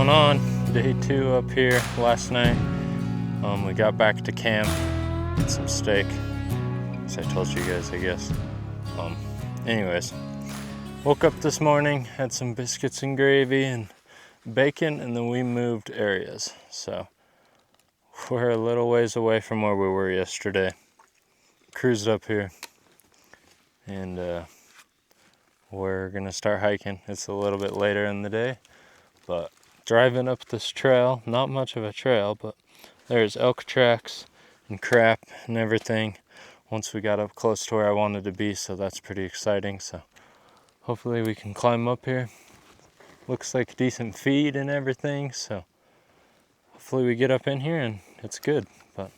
going on? Day 2 up here last night. We got back to camp, had some steak, as I told you guys, I guess. Anyways, woke up this morning, had some biscuits and gravy and bacon, and then we moved areas. So we're a little ways away from where we were yesterday. Cruised up here, and we're gonna start hiking. It's a little bit later in the day, but driving up this trail, not much of a trail, but there's elk tracks and crap and everything once we got up close to where I wanted to be, so that's pretty exciting. So hopefully we can climb up here. Looks like decent feed and everything, so hopefully we get up in here and it's good, but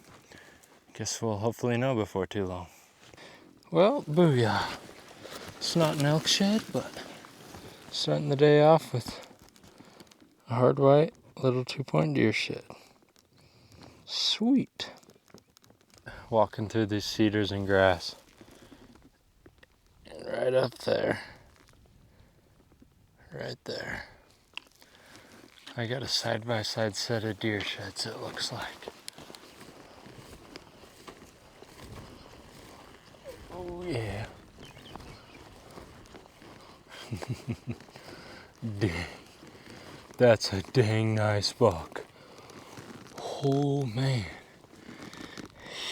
guess we'll hopefully know before too long. Well, booyah. It's not an elk shed, but starting the day off with a hard white little 2-point deer shed. Sweet. Walking through these cedars and grass. And right up there. Right there. I got a side-by-side set of deer sheds, it looks like. Oh yeah. Dang. That's a dang nice buck. Oh man.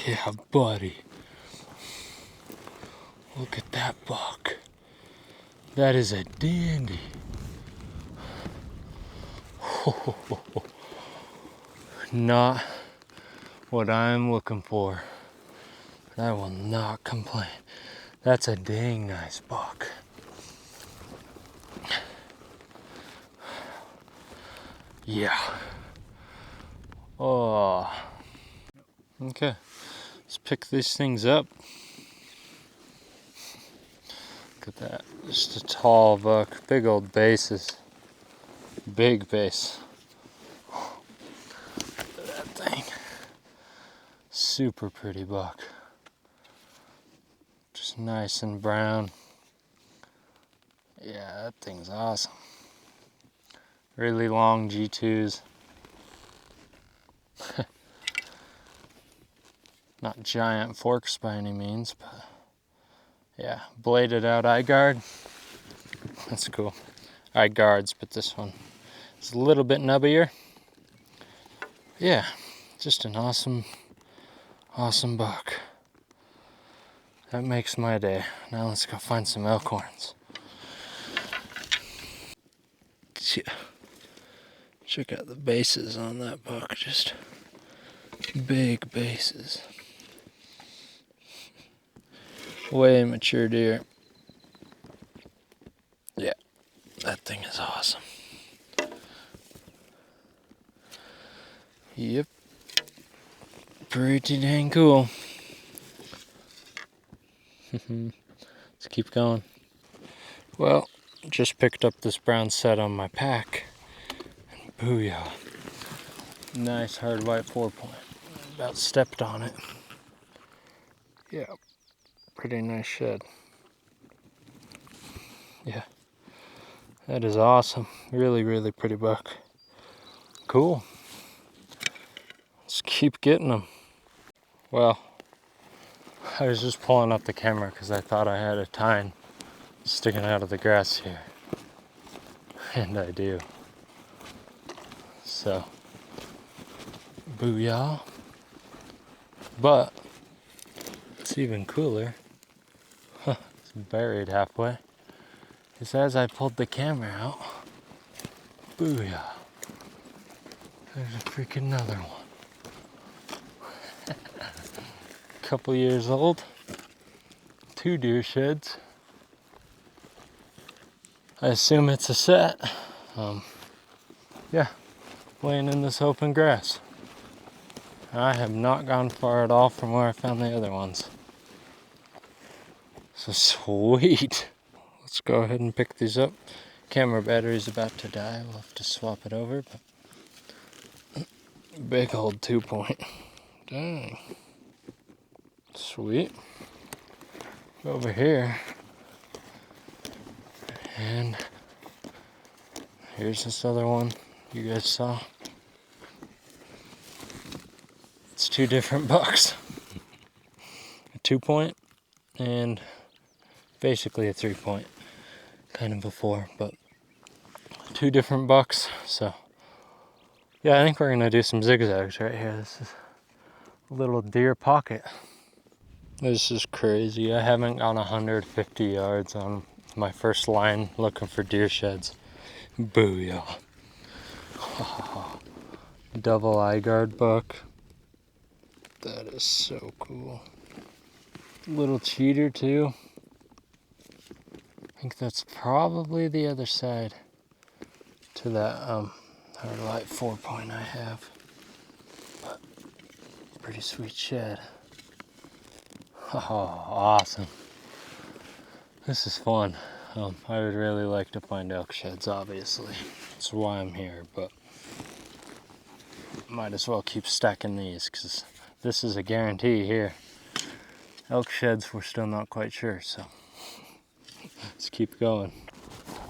Yeah, buddy. Look at that buck. That is a dandy. Not what I'm looking for, but I will not complain. That's a dang nice buck. Yeah. Oh. Okay. Let's pick these things up. Look at that. Just a tall buck. Big old bases. Big base. Look at that thing. Super pretty buck. Just nice and brown. Yeah, that thing's awesome. Really long G2s. Not giant forks by any means, but yeah, bladed out eye guard. That's cool. Eye guards, but this one is a little bit nubbier. Yeah, just an awesome buck. That makes my day. Now let's go find some elk horns. Yeah. Check out the bases on that buck, just big bases. Way mature deer. Yeah, that thing is awesome. Yep, pretty dang cool. Let's keep going. Well, just picked up this brown set on my pack. Booyah. Nice hard white 4-point. About stepped on it. Yeah, pretty nice shed. Yeah, that is awesome. Really, really pretty buck. Cool. Let's keep getting them. Well, I was just pulling up the camera because I thought I had a tine sticking out of the grass here. And I do. So, booyah. But, it's even cooler. It's buried halfway. Is as I pulled the camera out, booyah. There's a freaking another one. Couple years old. 2 deer sheds. I assume it's a set. Yeah, laying in this open grass. I have not gone far at all from where I found the other ones. So sweet. Let's go ahead and pick these up. Camera battery's about to die. We'll have to swap it over. But big old 2-point. Dang. Sweet. Over here. And here's this other one. you guys saw. It's two different bucks. A 2-point and basically a 3-point. Kind of a 4, but two different bucks. So yeah, I think we're gonna do some zigzags right here. This is a little deer pocket. This is crazy. I haven't gone 150 yards on my first line looking for deer sheds. Booyah. Double eye guard buck. That is so cool. Little cheater too. I think that's probably the other side to that hard light 4-point I have. But pretty sweet shed. Oh, awesome. This is fun. I would really like to find elk sheds, obviously. That's why I'm here, but might as well keep stacking these because this is a guarantee here. Elk sheds, we're still not quite sure, so let's keep going.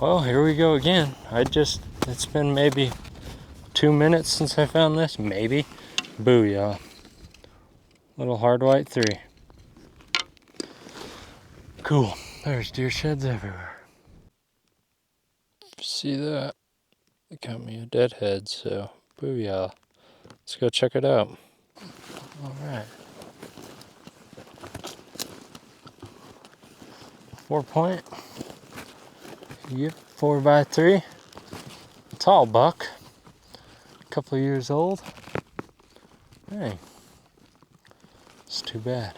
Well, here we go again. It's been maybe 2 minutes since I found this, maybe. Booyah. Little hard white 3. Cool. There's deer sheds everywhere. See that? It got me a deadhead, so booyah. Let's go check it out. All right. 4-point. Yep, 4x3. Tall buck. A couple of years old. Hey. It's too bad.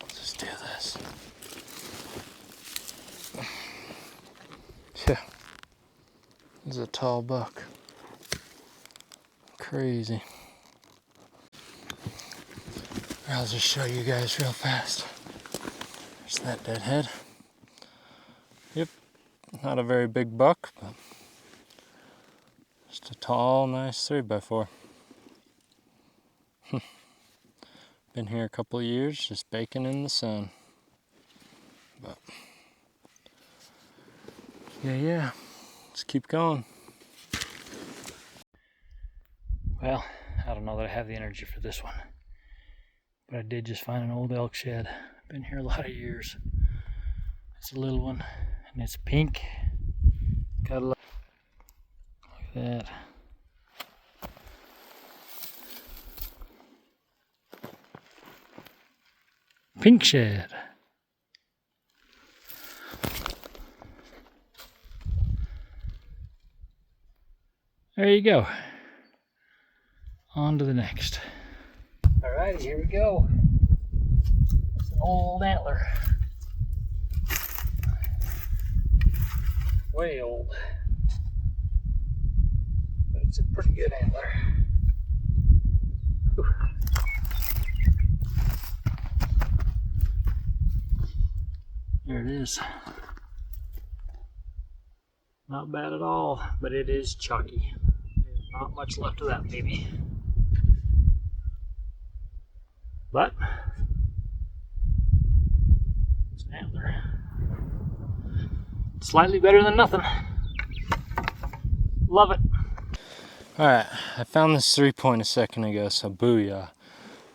Let's just do this. Yeah. This is a tall buck. Crazy. I'll just show you guys real fast. There's that deadhead. Yep, not a very big buck, but just a tall, nice 3x4. Been here a couple of years, just baking in the sun. But yeah, let's keep going. Well, I don't know that I have the energy for this one, but I did just find an old elk shed. Been here a lot of years. It's a little one, and it's pink. Got a look at that. Pink shed. There you go. On to the next. Alrighty, here we go. It's an old antler. Way old. But it's a pretty good antler. Whew. There it is. Not bad at all, but it is chalky. There's not much left of that baby. But it's an antler. Slightly better than nothing. Love it. Alright, I found this 3-point a second ago, so booyah.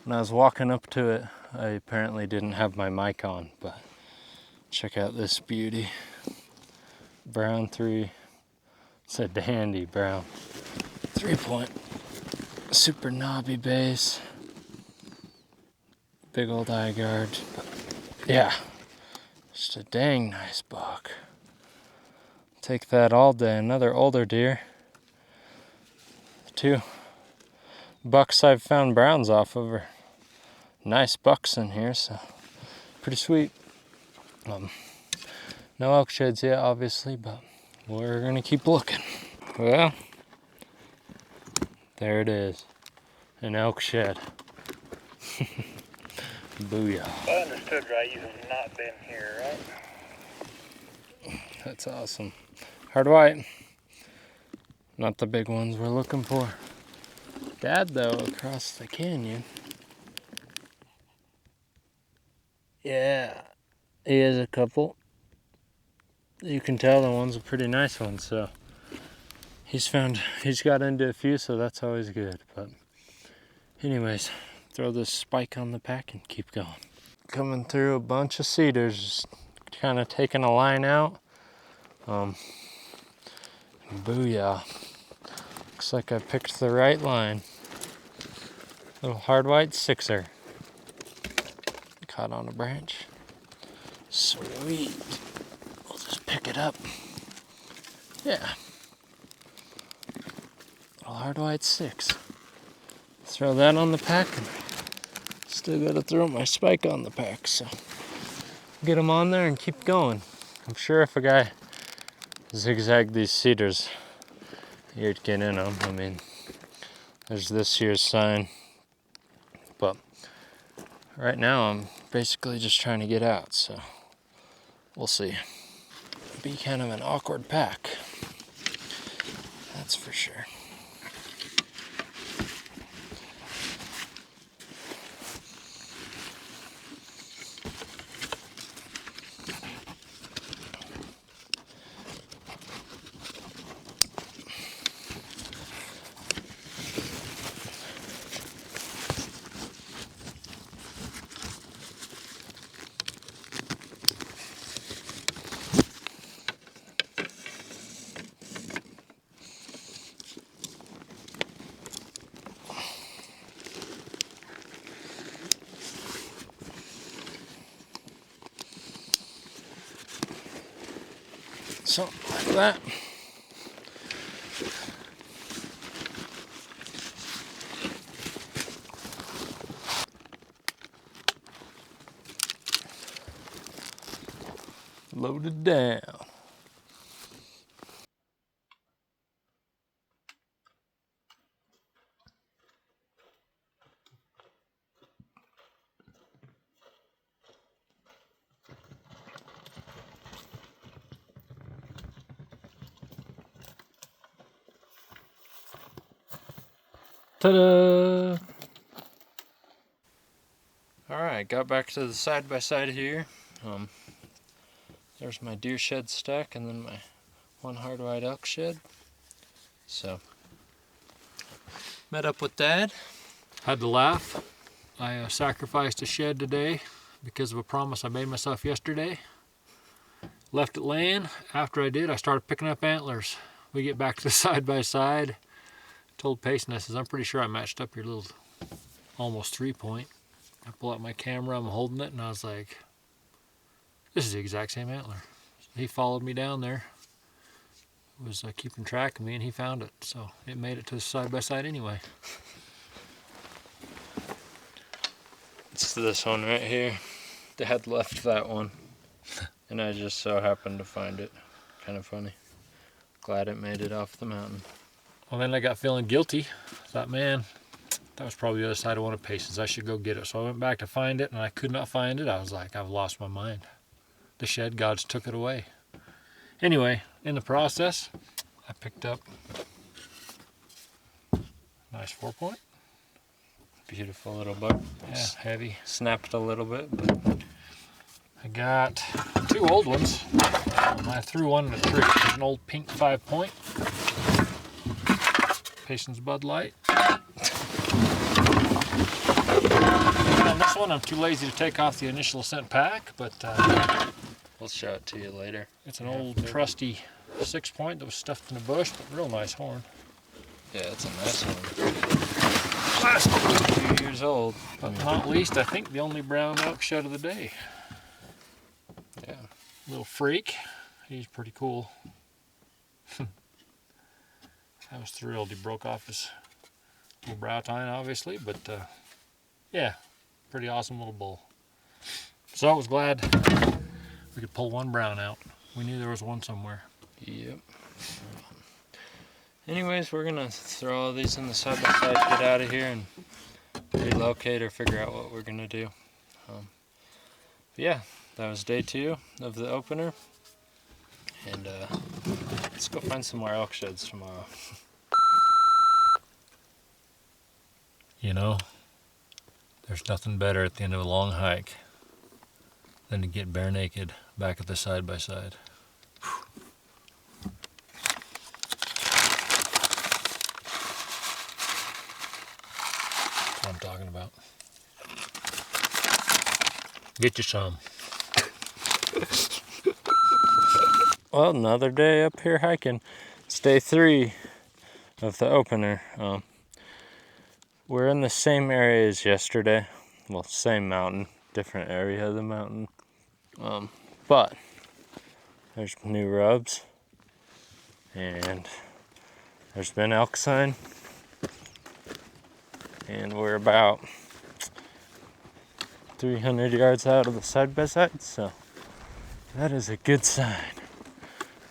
When I was walking up to it, I apparently didn't have my mic on, but check out this beauty. Brown 3. It's a dandy brown 3-point. Super knobby base. Big old eye guard. But yeah, just a dang nice buck. Take that all day. Another older deer. 2 bucks I've found browns off of are nice bucks in here, so pretty sweet. No elk sheds yet, obviously, but we're gonna keep looking. Well, there it is, an elk shed. Booyah. I understood right, you have not been here, right? That's awesome. Hard white. Not the big ones we're looking for. Dad, though, across the canyon. Yeah, he has a couple. You can tell the one's a pretty nice one, so he's got into a few, so that's always good. But anyways, throw this spike on the pack and keep going. Coming through a bunch of cedars, just kind of taking a line out. Booyah. Looks like I picked the right line. Little hard white sixer. Caught on a branch. Sweet. We'll just pick it up. Yeah. Little hard white 6. Throw that on the pack, and still gotta throw my spike on the pack, so get them on there and keep going. I'm sure if a guy zigzagged these cedars, you'd get in them. I mean, there's this year's sign, but right now I'm basically just trying to get out, so we'll see. It'll be kind of an awkward pack, that's for sure. Something like that. Loaded down. Ta-da! Alright, got back to the side-by-side here. There's my deer shed stack and then my one hard white elk shed. So, met up with Dad. Had to laugh. I sacrificed a shed today because of a promise I made myself yesterday. Left it laying. After I did, I started picking up antlers. We get back to the side-by-side. Told Payson, I says, I'm pretty sure I matched up your little almost 3-point. I pull out my camera, I'm holding it, and I was like, this is the exact same antler. So he followed me down there, was keeping track of me, and he found it. So it made it to the side-by-side anyway. It's this one right here. Dad left that one, and I just so happened to find it. Kind of funny. Glad it made it off the mountain. Well, then I got feeling guilty. I thought, man, that was probably the other side of one of Payson's. I should go get it. So I went back to find it, and I could not find it. I was like, I've lost my mind. The shed gods took it away. Anyway, in the process, I picked up a nice 4-point. Beautiful little buck. Yeah, heavy. Snapped a little bit, but I got 2 old ones. I threw one in a tree. It's an old pink 5-point. Payson's Bud Light. And on this one, I'm too lazy to take off the initial scent pack, but we'll show it to you later. It's an old trusty 6-point that was stuffed in a bush, but real nice horn. Yeah, it's a nice one. Last 2 years old. But not least, I think the only brown elk shed of the day. Yeah. Little freak. He's pretty cool. I was thrilled. He broke off his little brow tine, obviously, but yeah, pretty awesome little bull. So I was glad we could pull one brown out. We knew there was one somewhere. Yep. Anyways, we're gonna throw all these in the side-by-side, get out of here, and relocate or figure out what we're gonna do. Yeah, that was day 2 of the opener, and let's go find some more elk sheds tomorrow. You know, there's nothing better at the end of a long hike than to get bare naked back at the side-by-side. what I'm talking about. Get you some. Well, another day up here hiking. It's day 3 of the opener. We're in the same area as yesterday. Well, same mountain, different area of the mountain. But there's new rubs, and there's been elk sign, and we're about 300 yards out of the side-by-side, so that is a good sign.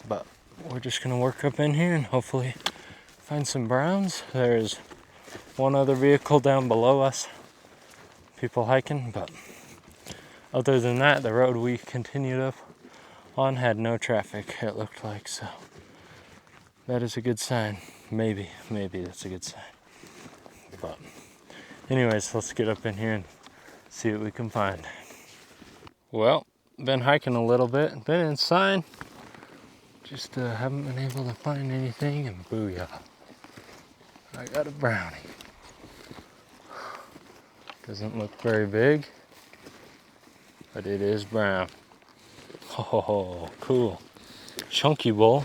But we're just gonna work up in here and hopefully find some browns. There's one other vehicle down below us, people hiking, but other than that, the road we continued up on had no traffic, it looked like, so that is a good sign. Maybe that's a good sign. But anyways, let's get up in here and see what we can find. Well, been hiking a little bit, been in sign, just haven't been able to find anything, and booyah, I got a brownie. Doesn't look very big, but it is brown. Oh, cool. Chunky bull.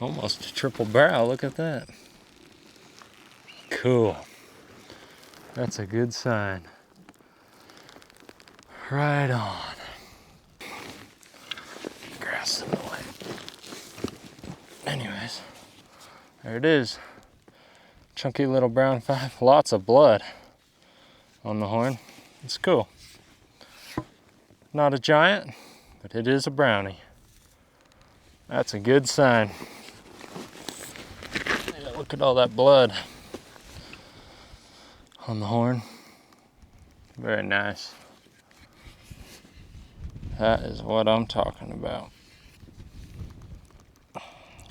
Almost a triple barrel, look at that. Cool. That's a good sign. Right on. Grass in the way. Anyways, there it is. Chunky little brown 5. Lots of blood on the horn. It's cool. Not a giant, but it is a brownie. That's a good sign. Yeah, look at all that blood on the horn. Very nice. That is what I'm talking about.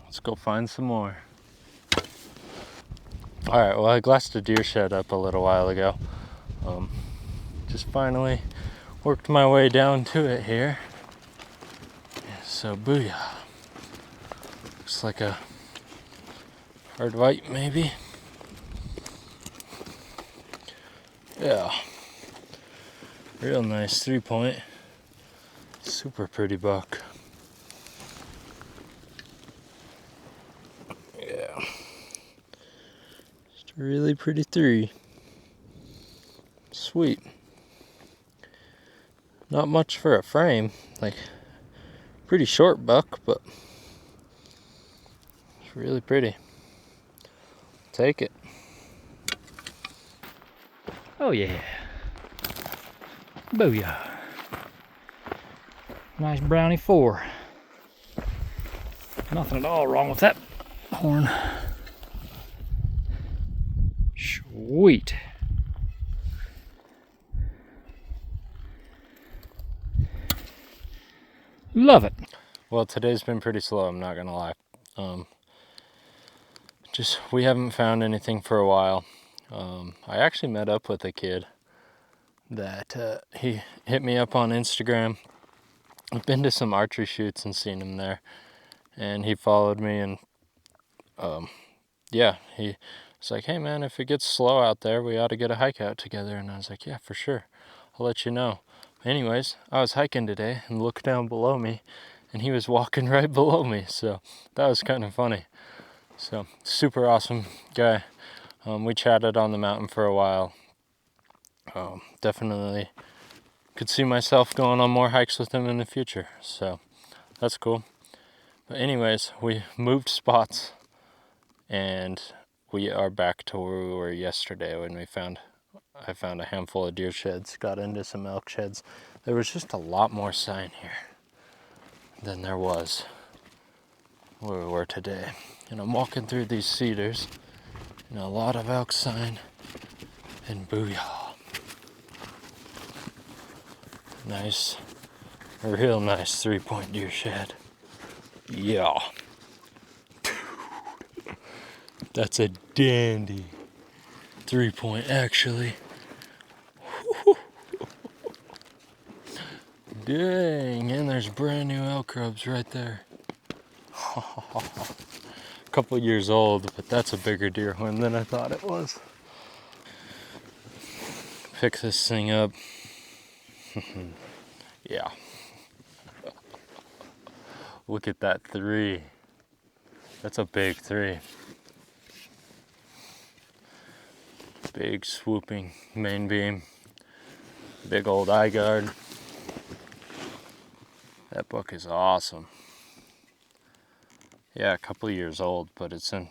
Let's go find some more. Alright, well, I glassed a deer shed up a little while ago. Just finally worked my way down to it here. So booyah. Looks like a hard white maybe. Yeah. Real nice 3-point. Super pretty buck. Yeah. Just a really pretty 3. Sweet. Not much for a frame. Like, pretty short buck, but it's really pretty. Take it. Oh yeah. Booyah. Nice brownie 4. Nothing at all wrong with that horn. Sweet. Love it. Well, today's been pretty slow, I'm not gonna lie. We haven't found anything for a while. I actually met up with a kid that he hit me up on Instagram. I've been to some archery shoots and seen him there, and he followed me, and yeah, he was like, hey man, if it gets slow out there, we ought to get a hike out together. And I was like, yeah, for sure, I'll let you know. Anyways, I was hiking today and looked down below me, and he was walking right below me, so that was kind of funny. So super awesome guy. We chatted on the mountain for a while. Definitely could see myself going on more hikes with him in the future, so that's cool. But anyways, we moved spots, and we are back to where we were yesterday when I found a handful of deer sheds, got into some elk sheds. There was just a lot more sign here than there was where we were today. And I'm walking through these cedars, and a lot of elk sign, and booyah. Nice, a real nice 3-point deer shed. Yeah. That's a dandy 3-point, actually. Dang, and there's brand new elk rubs right there. A couple years old, but that's a bigger deer horn than I thought it was. pick this thing up. Yeah. Look at that 3. That's a big 3. Big swooping main beam. Big old eye guard. That buck is awesome. Yeah, a couple of years old, but it's in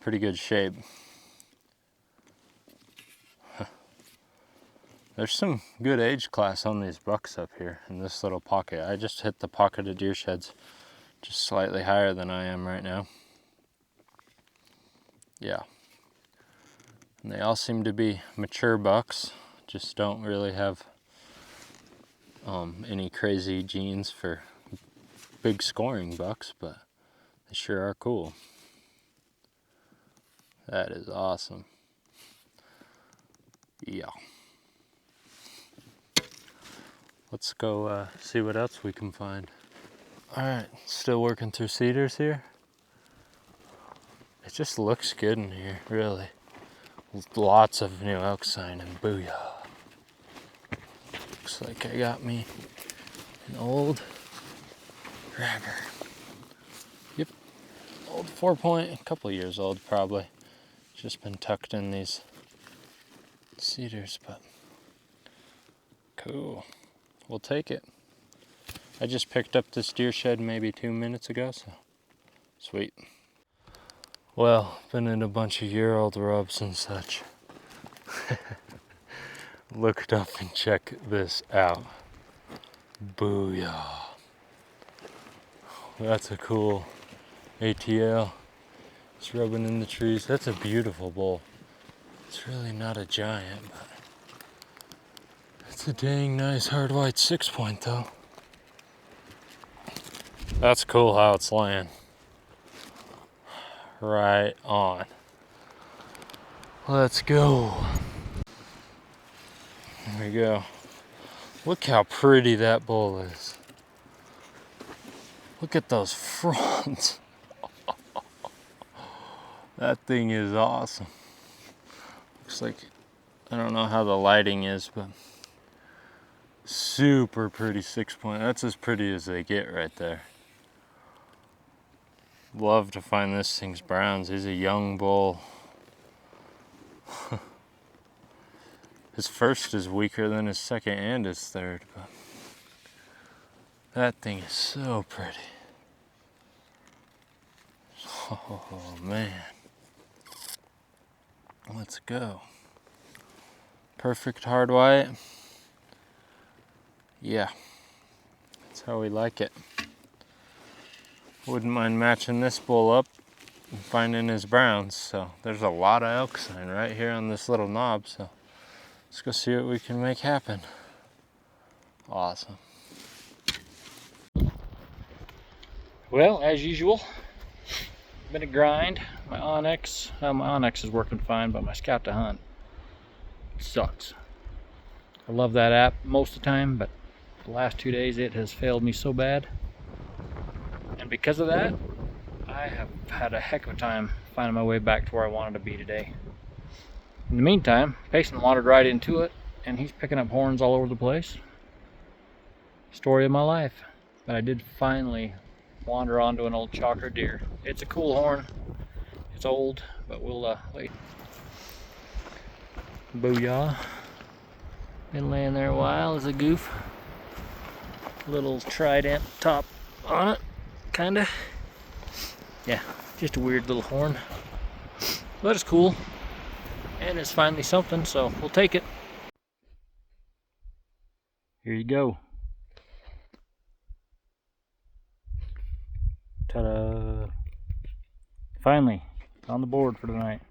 pretty good shape. There's some good age class on these bucks up here in this little pocket. I just hit the pocket of deer sheds, just slightly higher than I am right now. Yeah. And they all seem to be mature bucks, just don't really have any crazy genes for big scoring bucks, but they sure are cool. That is awesome. Yeah. Let's go see what else we can find. All right, still working through cedars here. It just looks good in here, really. With lots of new elk sign and booyah. Looks like I got me an old grabber. Yep, old 4-point, a couple years old probably. Just been tucked in these cedars, but cool. We'll take it. I just picked up this deer shed maybe 2 minutes ago, so sweet. Well, been in a bunch of year-old rubs and such. Looked up and checked this out. Booyah. That's a cool ATL. It's rubbing in the trees. That's a beautiful bull. It's really not a giant, but it's a dang nice hard white 6-point though. That's cool how it's laying. Right on. Let's go. There we go. Look how pretty that bull is. Look at those fronts. That thing is awesome. Looks like, I don't know how the lighting is, but super pretty 6-point. That's as pretty as they get right there. Love to find this thing's browns. He's a young bull. His first is weaker than his second and his third, but that thing is so pretty. Oh man. Let's go. Perfect hard white. Yeah, that's how we like it. Wouldn't mind matching this bull up and finding his browns. So there's a lot of elk sign right here on this little knob, so let's go see what we can make happen. Awesome. Well, as usual, been a grind. My Onyx is working fine, but my Scout to Hunt sucks. I love that app most of the time, but the last 2 days it has failed me so bad. And because of that, I have had a heck of a time finding my way back to where I wanted to be today. In the meantime, Payson wandered right into it, and he's picking up horns all over the place. Story of my life. But I did finally wander onto an old chalker deer. It's a cool horn. It's old, but we'll wait. Booyah. Been laying there a while as a goof. Little trident top on it, kinda. Yeah, just a weird little horn. But it's cool. And it's finally something, so we'll take it. Here you go. Ta-da! Finally, on the board for tonight.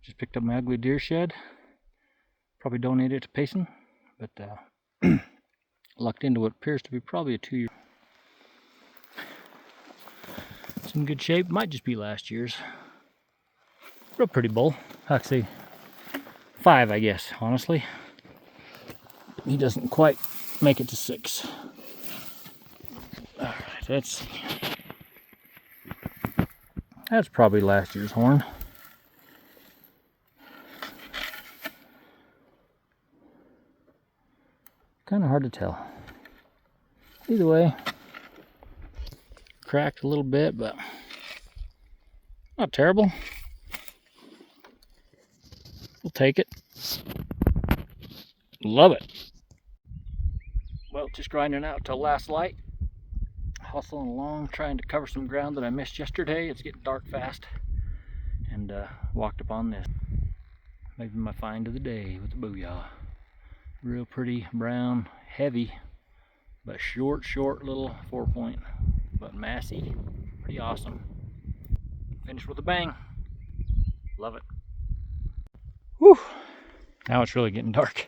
Just picked up my ugly deer shed. Probably donated it to Payson, but lucked into what appears to be probably a 2-year. It's in good shape. Might just be last year's. Real pretty bull. Actually, 5, I guess, honestly. He doesn't quite make it to 6. Alright, let's see. That's probably last year's horn. Kind of hard to tell. Either way, cracked a little bit, but not terrible. We'll take it. Love it. Well, just grinding out till last light. Hustling along, trying to cover some ground that I missed yesterday. It's getting dark fast. And walked upon this. Maybe my find of the day with the booyah. Real pretty, brown, heavy, but short little 4-point. But massy. Pretty awesome. Finished with a bang. Love it. Whew. Now it's really getting dark.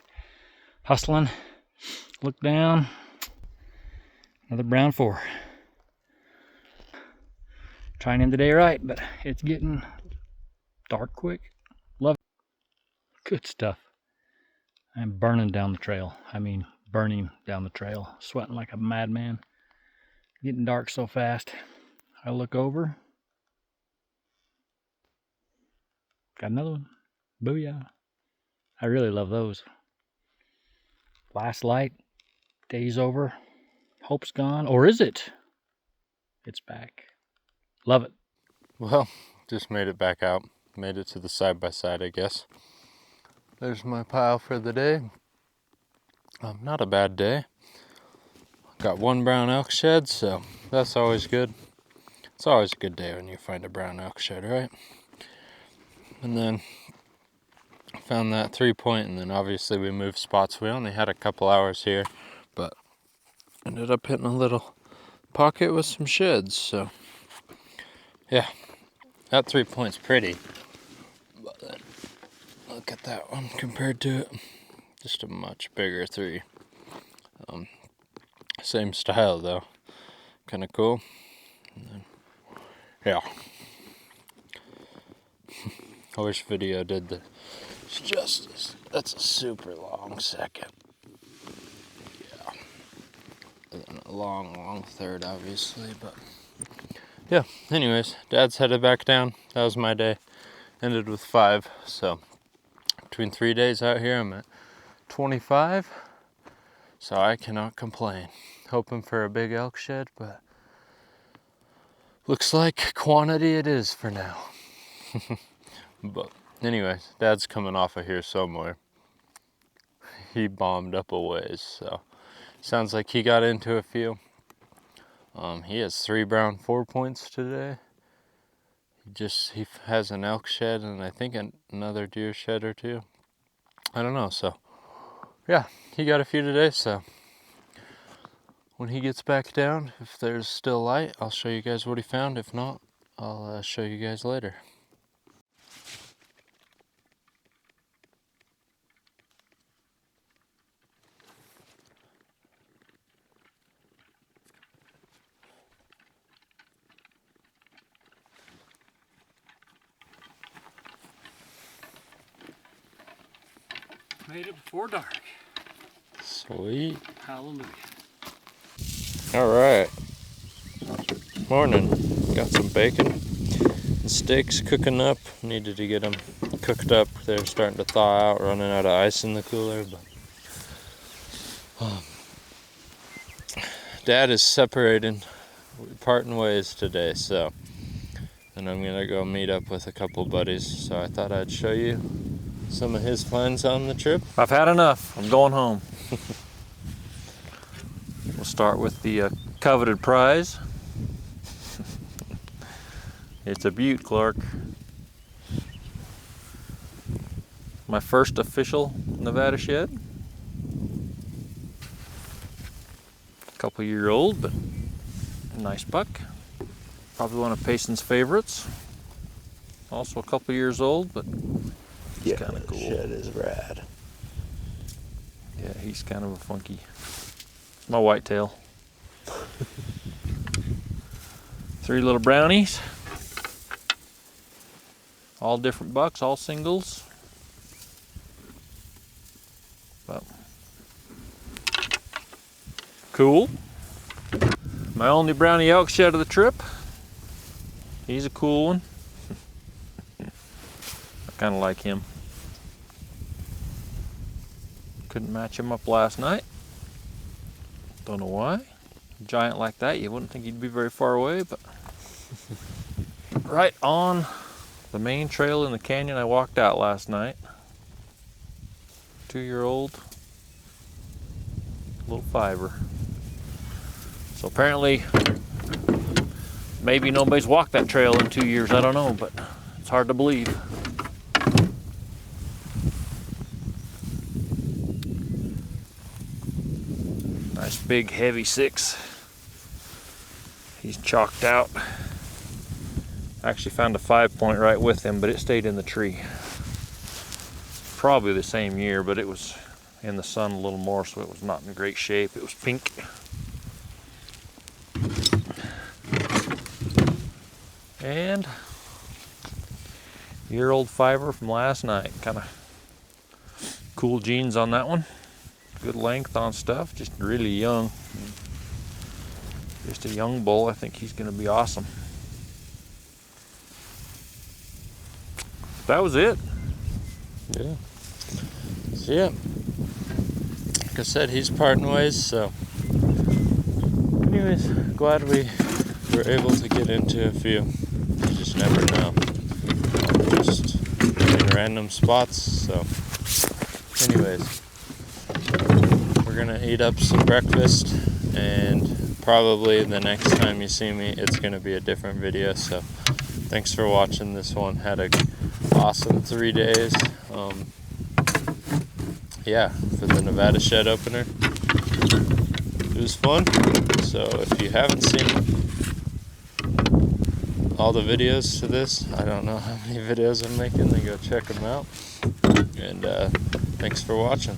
Hustling. Look down. Another brown 4. Trying to end the day right, but it's getting dark quick. Love it. Good stuff. I'm burning down the trail. I mean, burning down the trail. Sweating like a madman. Getting dark so fast. I look over. Got another one. Booyah. I really love those. Last light. Day's over. Hope's gone. Or is it? It's back. Love it. Well, just made it back out. Made it to the side-by-side, I guess. There's my pile for the day. Not a bad day. Got 1 brown elk shed, so that's always good. It's always a good day when you find a brown elk shed, right? And then found that 3-point, and then obviously we moved spots. We only had a couple hours here, but ended up hitting a little pocket with some sheds, so yeah, that 3-point's pretty. But then look at that one compared to it. Just a much bigger 3. Same style though. Kind of cool. And then, yeah. I wish video did the justice. That's a super long second. Yeah. And then a long third, obviously, but yeah. Anyways, Dad's headed back down. That was my day. Ended with 5. So between 3 days out here, I'm at 25. So I cannot complain. Hoping for a big elk shed, but looks like quantity it is for now. But anyways, Dad's coming off of here somewhere. He bombed up a ways, so sounds like he got into a few. He has 3 brown 4-points today. He has an elk shed and I think another deer shed or 2. I don't know, so yeah, he got a few today, so when he gets back down, if there's still light, I'll show you guys what he found. If not, I'll show you guys later. Made it before dark. Sweet. Hallelujah. All right. Morning. Got some bacon and steaks cooking up. Needed to get them cooked up. They're starting to thaw out, running out of ice in the cooler. But Dad is parting ways today, so and I'm gonna go meet up with a couple buddies. So I thought I'd show you some of his finds on the trip. I've had enough. I'm going home. We'll start with the coveted prize. It's a Butte, Clark. My first official Nevada shed. A couple year old, but a nice buck. Probably one of Payson's favorites. Also a couple years old, but he's kind of cool. Shed is rad. Yeah, he's kind of a funky. My whitetail. 3 little brownies. All different bucks, all singles. Well, cool. My only brownie elk shed of the trip. He's a cool one. I kind of like him. Couldn't match him up last night. Don't know why. A giant like that, you wouldn't think he'd be very far away, but right on the main trail in the canyon I walked out last night. 2-year-old little fiver. So apparently, maybe nobody's walked that trail in 2 years, I don't know, but it's hard to believe. Nice big heavy 6. He's chalked out. I actually found a 5-point right with him, but it stayed in the tree. Probably the same year, but it was in the sun a little more, so it was not in great shape. It was pink. And year-old fiver from last night. Kind of cool genes on that one. Good length on stuff. Just really young. Just a young bull. I think he's going to be awesome. That was it. Yeah. So yeah, like I said, he's parting ways, so anyways, glad we were able to get into a few. You just never know. Just in random spots, so anyways, we're gonna eat up some breakfast, and probably the next time you see me, it's gonna be a different video, so thanks for watching this one. Had a awesome 3 days. Yeah, for the Nevada shed opener. It was fun. So if you haven't seen all the videos to this, I don't know how many videos I'm making, then go check them out. And thanks for watching.